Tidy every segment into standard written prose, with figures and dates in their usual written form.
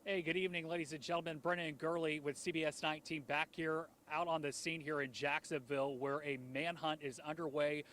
Hey, good evening, ladies and gentlemen. Brennan Gurley with CBS19 back here out on the scene here in Jacksonville, where a manhunt is underway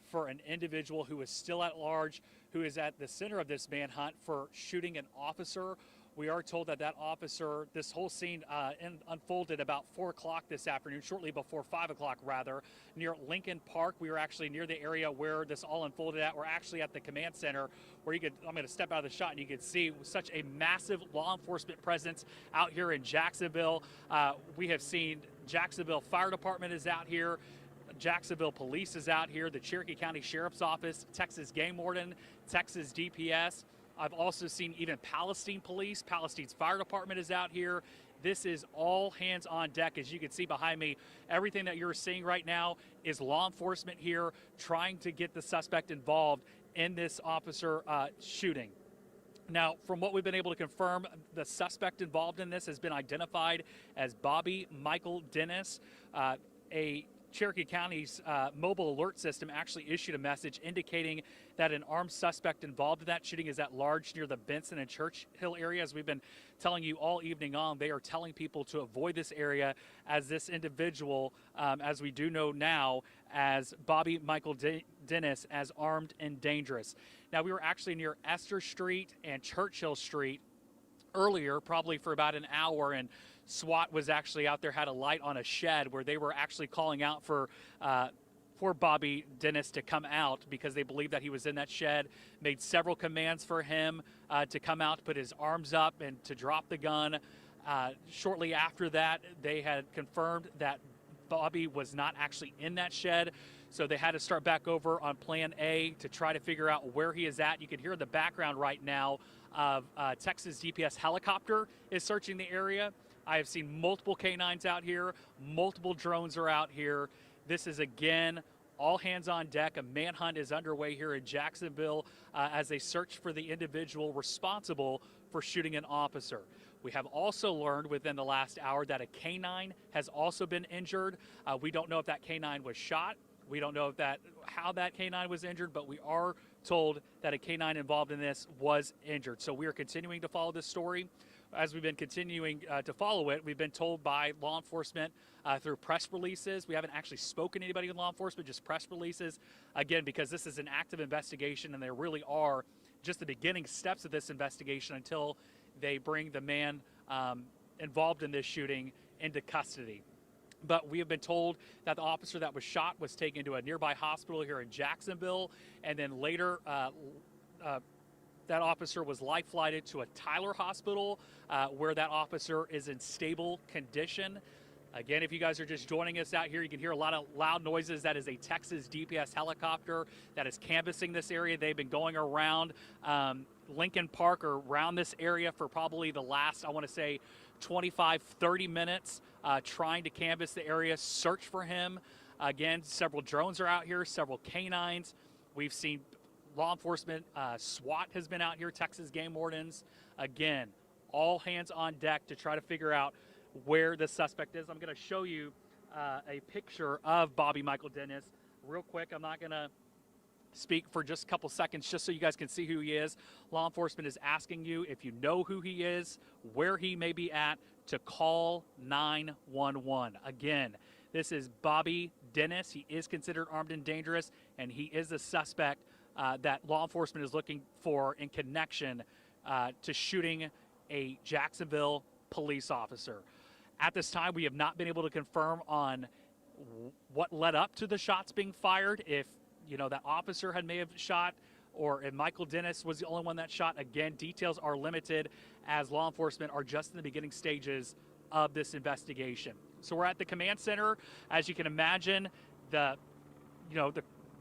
for an individual who is still at large, who is at the center of this manhunt for shooting an officer. We are told that officer, this whole scene unfolded about 4 o'clock this afternoon, shortly before 5 o'clock rather, near Lincoln Park. We were actually near the area where this all unfolded at. We're actually at the command center where I'm going to step out of the shot and you can see such a massive law enforcement presence out here in Jacksonville. We have seen Jacksonville Fire Department is out here. Jacksonville Police is out here, the Cherokee County Sheriff's Office, Texas Game Warden, Texas DPS. I've also seen even Palestine Police, Palestine's Fire Department is out here. This is all hands on deck. As you can see behind me, everything that you're seeing right now is law enforcement here trying to get the suspect involved in this officer shooting. Now, from what we've been able to confirm, the suspect involved in this has been identified as Bobby Michael Dennis. A Cherokee County's mobile alert system actually issued a message indicating that an armed suspect involved in that shooting is at large near the Benson and Churchill area. As we've been telling you all evening on, they are telling people to avoid this area as this individual, as we do know now, as Bobby Michael Dennis, as armed and dangerous. Now, we were actually near Esther Street and Churchill Street earlier, probably for about an hour, and SWAT was actually out there, had a light on a shed where they were actually calling out for Bobby Dennis to come out because they believed that he was in that shed, made several commands for him to come out, put his arms up and to drop the gun. Shortly after that, they had confirmed that Bobby was not actually in that shed, so they had to start back over on plan A to try to figure out where he is at. You can hear in the background right now of Texas DPS helicopter is searching the area. I have seen multiple K-9s out here, multiple drones are out here. This is, again, all hands on deck. A manhunt is underway here in Jacksonville as they search for the individual responsible for shooting an officer. We have also learned within the last hour that a K-9 has also been injured. We don't know if that K-9 was shot. We don't know how that K-9 was injured, but we are told that a K-9 involved in this was injured. So we are continuing to follow this story. As we've been continuing to follow it, we've been told by law enforcement through press releases. We haven't actually spoken to anybody in law enforcement, just press releases. Again, because this is an active investigation and there really are just the beginning steps of this investigation until they bring the man involved in this shooting into custody. But we have been told that the officer that was shot was taken to a nearby hospital here in Jacksonville, and then later that officer was life-flighted to a Tyler hospital where that officer is in stable condition. Again, if you guys are just joining us out here, you can hear a lot of loud noises. That is a Texas DPS helicopter that is canvassing this area. They've been going around Lincoln Park or around this area for probably the last, I want to say, 25, 30 minutes, trying to canvass the area, search for him. Again, several drones are out here, several K-9s. We've seen law enforcement, SWAT has been out here, Texas Game Wardens. Again, all hands on deck to try to figure out where the suspect is. I'm going to show you a picture of Bobby Michael Dennis real quick. I'm not going to speak for just a couple seconds just so you guys can see who he is. Law enforcement is asking you, if you know who he is, where he may be at, to call 911. Again, this is Bobby Dennis. He is considered armed and dangerous, and he is a suspect that law enforcement is looking for in connection to shooting a Jacksonville police officer. At this time, we have not been able to confirm on what led up to the shots being fired, if that officer may have shot, or if Michael Dennis was the only one that shot. Again, details are limited as law enforcement are just in the beginning stages of this investigation. So we're at the command center. As you can imagine, the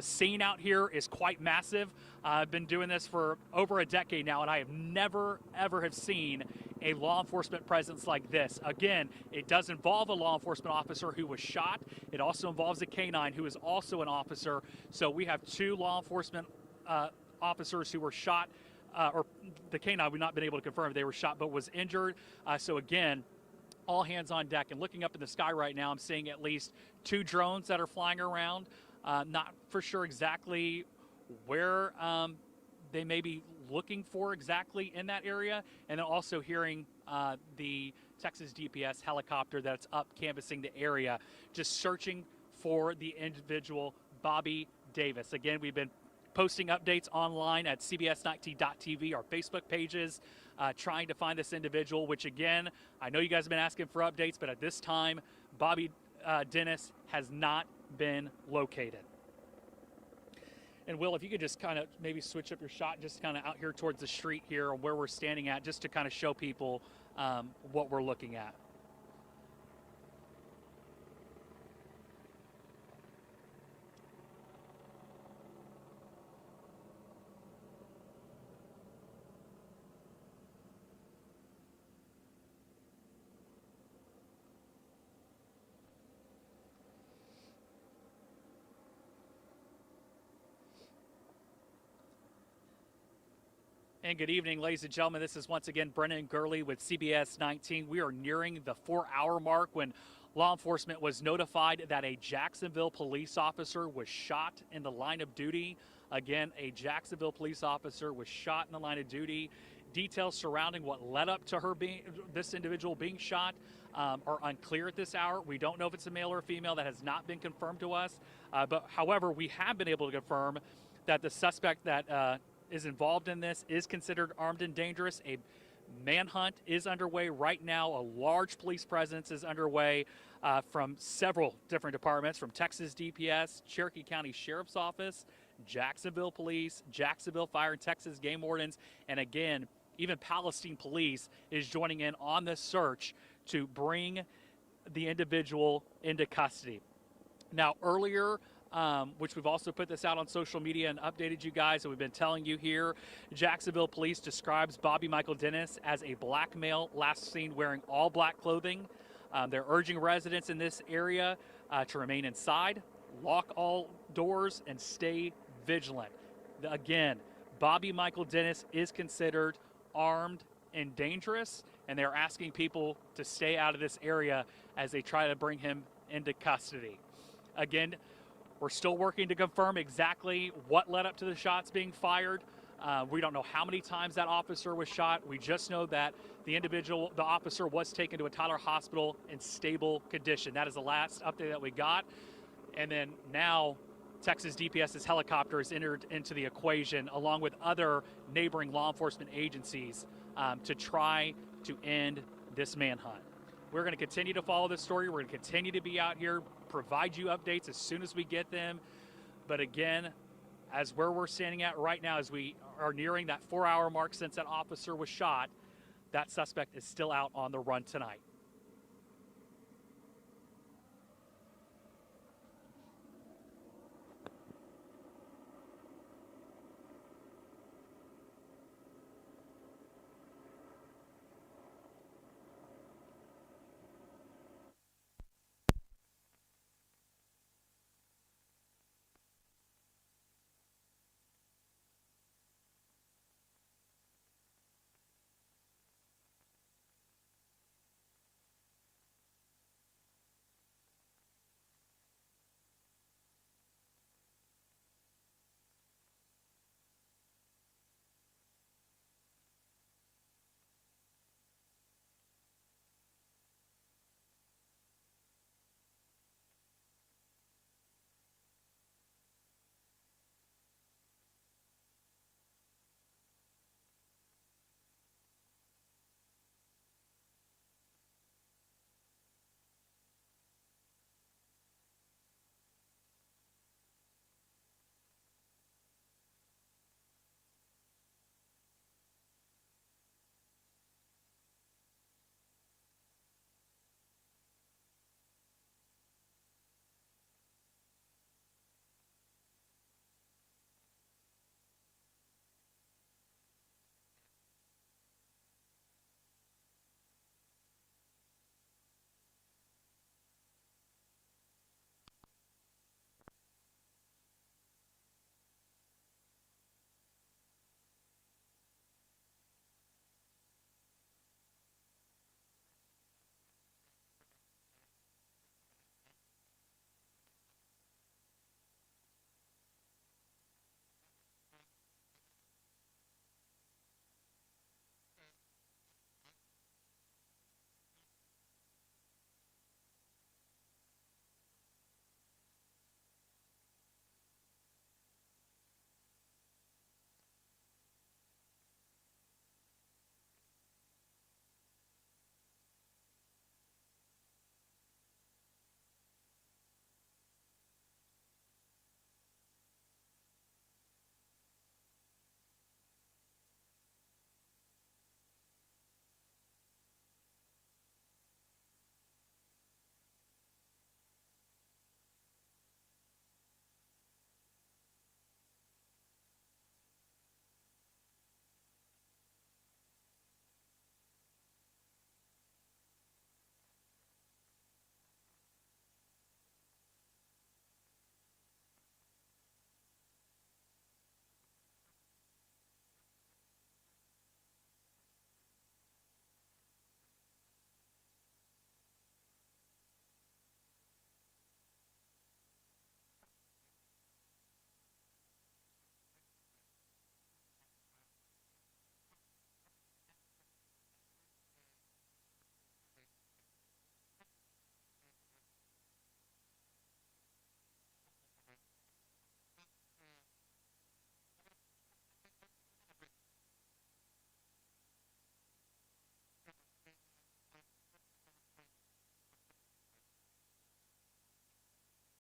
scene out here is quite massive. I've been doing this for over a decade now, and I have never, ever have seen a law enforcement presence like this. Again, it does involve a law enforcement officer who was shot. It also involves a K-9 who is also an officer. So we have two law enforcement officers who were shot, or the K-9, we've not been able to confirm if they were shot, but was injured. So again, all hands on deck. And looking up in the sky right now, I'm seeing at least two drones that are flying around. Not for sure exactly where they may be looking for exactly in that area, and then also hearing the Texas DPS helicopter that's up canvassing the area, just searching for the individual Bobby Davis. Again, we've been posting updates online at CBS19.tv, our Facebook pages, trying to find this individual, which again, I know you guys have been asking for updates, but at this time, Bobby Dennis has not been located. And Will, if you could just kind of maybe switch up your shot, just kind of out here towards the street here where we're standing at, just to kind of show people what we're looking at. And good evening, ladies and gentlemen. This is once again Brennan Gurley with CBS 19. We are nearing the 4-hour mark when law enforcement was notified that a Jacksonville police officer was shot in the line of duty. Again, a Jacksonville police officer was shot in the line of duty. Details surrounding what led up to this individual being shot are unclear at this hour. We don't know if it's a male or a female. That has not been confirmed to us. But however, we have been able to confirm that the suspect that is involved in this is considered armed and dangerous. A manhunt is underway right now. A large police presence is underway from several different departments, from Texas DPS, Cherokee County Sheriff's Office, Jacksonville Police, Jacksonville Fire and Texas Game Wardens, and again, even Palestine Police is joining in on this search to bring the individual into custody. Now, earlier, which we've also put this out on social media and updated you guys, and we've been telling you here, Jacksonville Police describes Bobby Michael Dennis as a black male last seen wearing all black clothing. They're urging residents in this area to remain inside, lock all doors, and stay vigilant. Again, Bobby Michael Dennis is considered armed and dangerous, and they're asking people to stay out of this area as they try to bring him into custody. Again, we're still working to confirm exactly what led up to the shots being fired. We don't know how many times that officer was shot. We just know that the officer was taken to a Tyler hospital in stable condition. That is the last update that we got. And then now Texas DPS's helicopter has entered into the equation along with other neighboring law enforcement agencies to try to end this manhunt. We're going to continue to follow this story. We're going to continue to be out here, provide you updates as soon as we get them. But again, as where we're standing at right now, as we are nearing that 4-hour mark since that officer was shot, that suspect is still out on the run tonight.